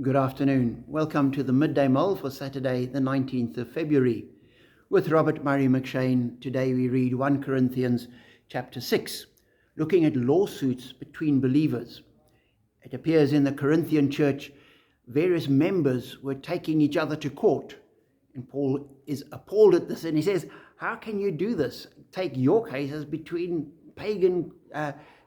Good afternoon. Welcome to the Midday Mull for Saturday, the 19th of February. With Robert Murray McShane, today we read 1 Corinthians chapter 6, looking at lawsuits between believers. It appears in the Corinthian church, various members were taking each other to court. And Paul is appalled at this, and he says, how can you do this? Take your cases between pagan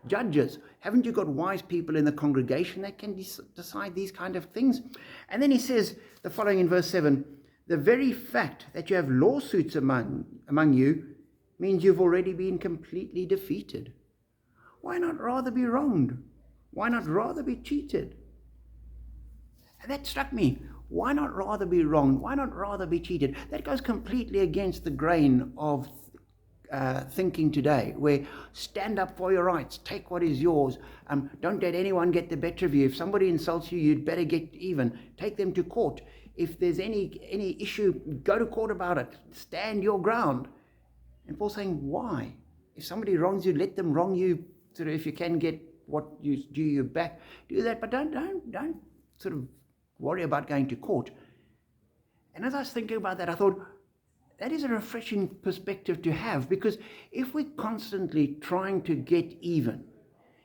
judges. Haven't you got wise people in the congregation that can decide these kind of things? And then he says the following in verse 7, the very fact that you have lawsuits among you means you've already been completely defeated. Why not rather be wronged? Why not rather be cheated? And that struck me. Why not rather be wronged? Why not rather be cheated? That goes completely against the grain of thinking today, where stand up for your rights, take what is yours, don't let anyone get the better of you. If somebody insults you, you'd better get even. Take them to court. If there's any issue, go to court about it. Stand your ground. And Paul's saying, why? If somebody wrongs you, let them wrong you. Sort of, if you can get what you do you back, do that. But don't sort of worry about going to court. And as I was thinking about that, I thought, that is a refreshing perspective to have, because if we're constantly trying to get even,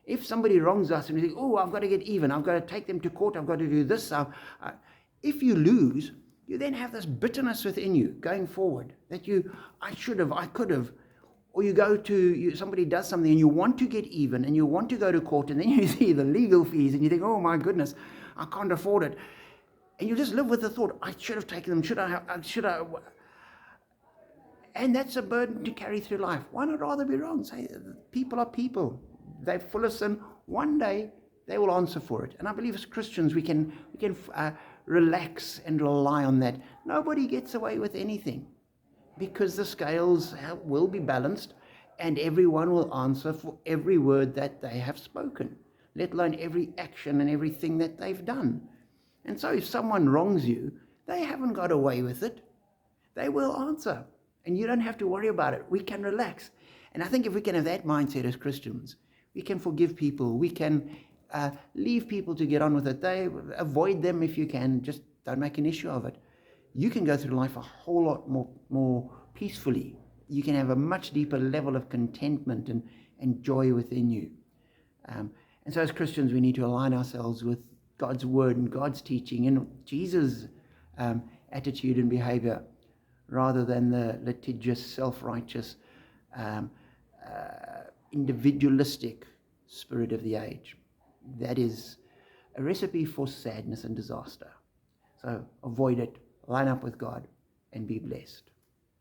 if somebody wrongs us and we think, oh, I've got to get even, I've got to take them to court, I've got to do this, if you lose, you then have this bitterness within you going forward, that I should have, I could have, or you go to, somebody does something and you want to get even and you want to go to court, and then you see the legal fees and you think, oh my goodness, I can't afford it. And you just live with the thought, I should have taken them, should I? And that's a burden to carry through life. Why not rather be wrong? Say, people are people. They're full of sin. One day, they will answer for it. And I believe as Christians, we can relax and rely on that. Nobody gets away with anything, because the scales will be balanced, and everyone will answer for every word that they have spoken, let alone every action and everything that they've done. And so if someone wrongs you, they haven't got away with it. They will answer. And you don't have to worry about it. We can relax. And I think if we can have that mindset as Christians, we can forgive people. We can leave people to get on with it. Avoid them if you can. Just don't make an issue of it. You can go through life a whole lot more peacefully. You can have a much deeper level of contentment and joy within you. And so as Christians, we need to align ourselves with God's word and God's teaching and Jesus' attitude and behavior, rather than the litigious, self-righteous, individualistic spirit of the age. That is a recipe for sadness and disaster. So avoid it, line up with God, and be blessed.